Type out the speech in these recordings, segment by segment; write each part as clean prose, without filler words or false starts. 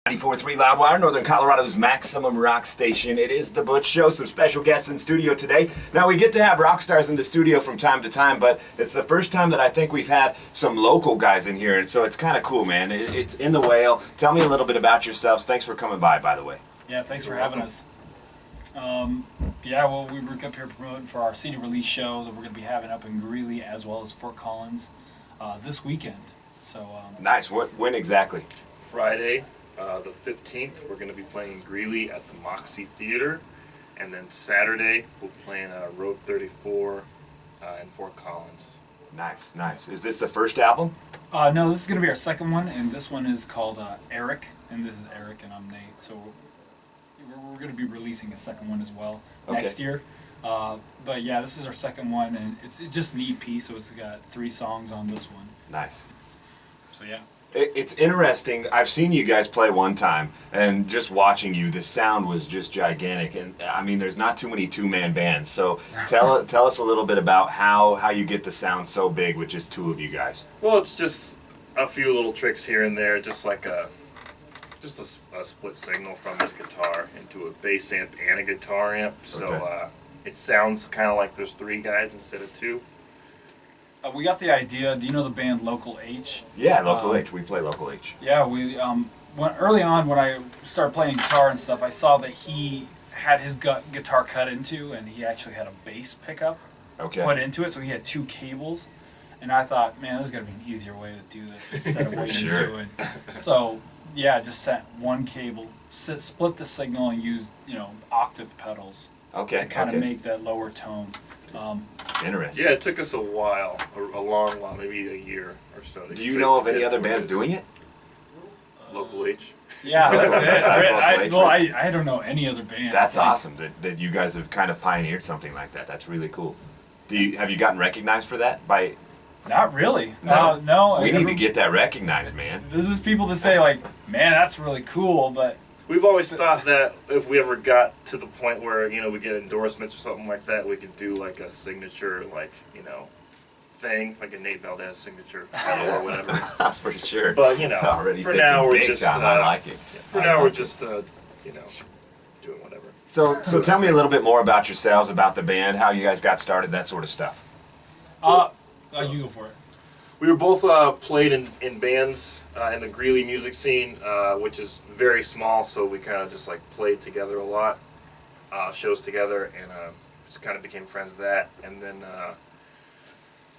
94.3 Loudwire, Northern Colorado's maximum rock station. It is the Butch Show. Some special guests in studio today. Now, we get to have rock stars in the studio from time to time, but it's the first time that I think we've had some local guys in here, and so it's kind of cool, man. It's in the Whale. Tell me a little bit about yourselves. Thanks for coming by the way. Yeah, thanks for having us. Well, we were up here promoting for our CD release show that we're going to be having up in Greeley as well as Fort Collins this weekend. So Nice. When exactly? Friday, the 15th, we're going to be playing Greeley at the Moxie Theater. And then Saturday, we'll be playing Road 34 in Fort Collins. Nice. Is this the first album? no, this is going to be our second one, and this one is called Eric, and this is Eric, and I'm Nate. So we're going to be releasing a second one as well next year. But yeah, this is our second one, and it's just an EP, so it's got 3 songs on this one. Nice. So yeah. It's interesting. I've seen you guys play one time, and just watching you, the sound was just gigantic. And I mean, there's not too many two-man bands. So tell us a little bit about how you get the sound so big with just 2 of you guys. Well, it's just a few little tricks here and there, just like a split signal from his guitar into a bass amp and a guitar amp. So it sounds kind of like there's 3 guys instead of 2. We got the idea. Do you know the band Local H? Yeah, Local H. We play Local H. Yeah, we early on when I started playing guitar and stuff, I saw that he had his guitar cut into, and he actually had a bass pickup put into it, so he had 2 cables. And I thought, man, this is gonna be an easier way to do this instead of waiting to do it. So yeah, just sent 1 cable, split the signal, and used octave pedals to kind of make that lower tone. Interesting. Yeah, it took us a while, a long while, maybe a year or so. Do you know of any other bands doing it? Local H. Yeah, that's it. Besides Local H, I don't know any other bands. That's awesome that you guys have kind of pioneered something like that. That's really cool. Have you gotten recognized for that by? Not really. No. No. We need to get that recognized, man. This is people that say like, man, that's really cool, but. We've always thought that if we ever got to the point where, we get endorsements or something like that, we could do like a signature, thing, like a Nate Valdez signature or whatever. For sure. But, for now we're just, I like it. For now we're just, doing whatever. So tell me a little bit more about yourselves, about the band, how you guys got started, that sort of stuff. You go for it. We were both played in bands in the Greeley music scene, which is very small, so we kind of just played together a lot, shows together, and just kind of became friends with that. And then,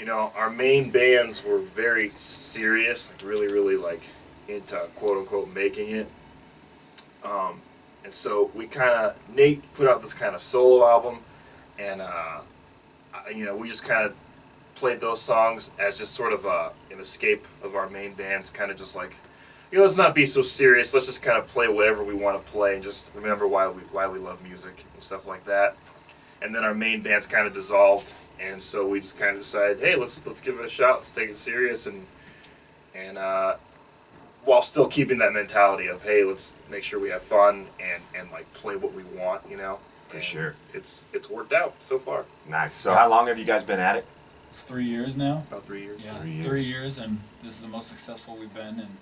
our main bands were very serious, really into quote unquote making it. And so Nate put out this kind of solo album, and we just kind of played those songs as just sort of an escape of our main bands, kind of just let's not be so serious, let's just kind of play whatever we want to play and just remember why we love music and stuff like that. And then our main bands kind of dissolved, and so we just kind of decided, hey, let's give it a shot, let's take it serious, and while still keeping that mentality of, hey, let's make sure we have fun and play what we want, For sure. It's worked out so far. Nice. So how long have you guys been at it? It's 3 years now. About 3 years. Yeah, 3 years, and this is the most successful we've been. And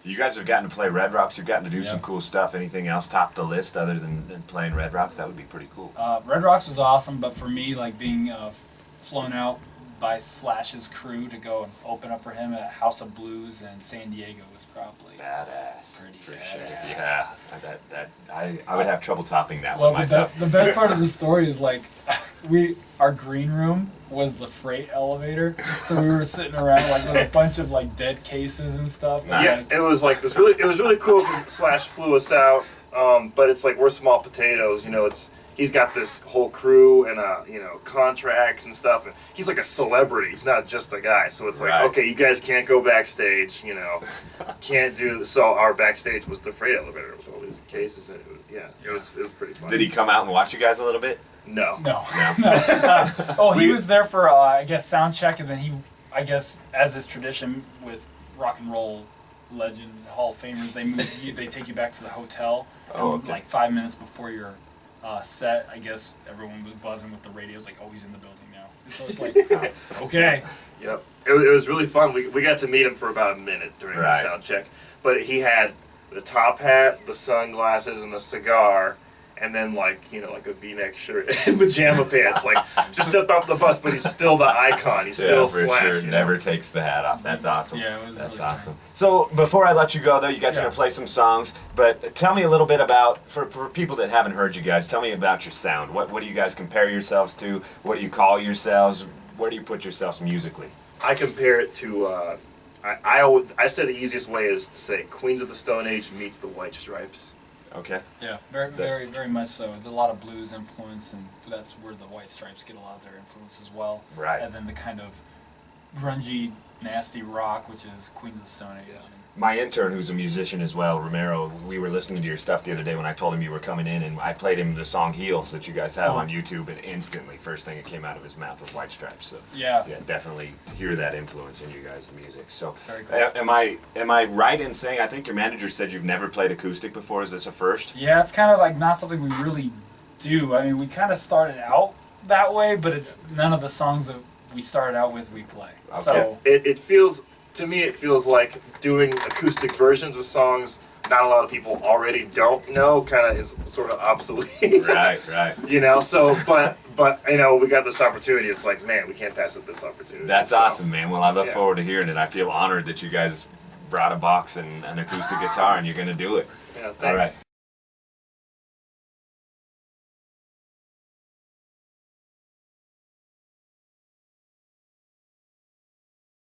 you guys have gotten to play Red Rocks. You've gotten to do some cool stuff. Anything else top the list other than playing Red Rocks? That would be pretty cool. Red Rocks was awesome, but for me, being flown out by Slash's crew to go and open up for him at House of Blues in San Diego was probably badass. Pretty for badass. Sure. Yeah, I would have trouble topping that well, one myself. The best part of the story is our green room was the freight elevator, so we were sitting around with a bunch of dead cases and stuff. Nice. Yeah, it was it was really cool because Slash flew us out, but it's we're small potatoes, he's got this whole crew and contracts and stuff, and he's like a celebrity. He's not just a guy. So it's okay, you guys can't go backstage, can't do this. So our backstage was the freight elevator with all these cases, and it was pretty fun. Did he come out and watch you guys a little bit? No. He was there for I guess sound check, and then he, I guess, as is tradition with rock and roll legend Hall of Famers, they take you back to the hotel. Oh, okay. 5 minutes before your set, I guess everyone was buzzing with the radios, he's in the building now. So it's okay. Yep. It was really fun. We got to meet him for about a minute during the sound check, but he had the top hat, the sunglasses, and the cigar. And then like a V-neck shirt and pajama pants. Like just stepped off the bus, but he's still the icon. He's still for Slash. sure. Never takes the hat off. That's awesome. Yeah, it was That's really awesome. So before I let you go, though, you guys are Yeah. gonna play some songs. But tell me a little bit about for people that haven't heard you guys. Tell me about your sound. What do you guys compare yourselves to? What do you call yourselves? Where do you put yourselves musically? I compare it to. I said the easiest way is to say Queens of the Stone Age meets the White Stripes. Okay. Yeah, very much so. There's a lot of blues influence, and that's where the White Stripes get a lot of their influence as well. Right. And then the kind of grungy, nasty rock, which is Queens of the Stone Age. Yeah. My intern, who's a musician as well, Romero, we were listening to your stuff the other day when I told him you were coming in, and I played him the song Heels that you guys have Oh. on YouTube, and instantly, first thing that came out of his mouth was White Stripes. So Yeah. definitely hear that influence in you guys' music. So Very cool. am I right in saying, I think your manager said you've never played acoustic before? Is this a first? Yeah, it's kind of like not something we really do. I mean, we kind of started out that way, but it's none of the songs that we started out with we play. Okay. So It feels to me. It feels like doing acoustic versions of songs not a lot of people already don't know. Kind of is sort of obsolete. Right. You know. So, but we got this opportunity. It's like, man, we can't pass up this opportunity. That's So, awesome, man. Well, I look yeah. forward to hearing it. I feel honored that you guys brought a box and an acoustic guitar, and you're going to do it. Yeah. Thanks. All right.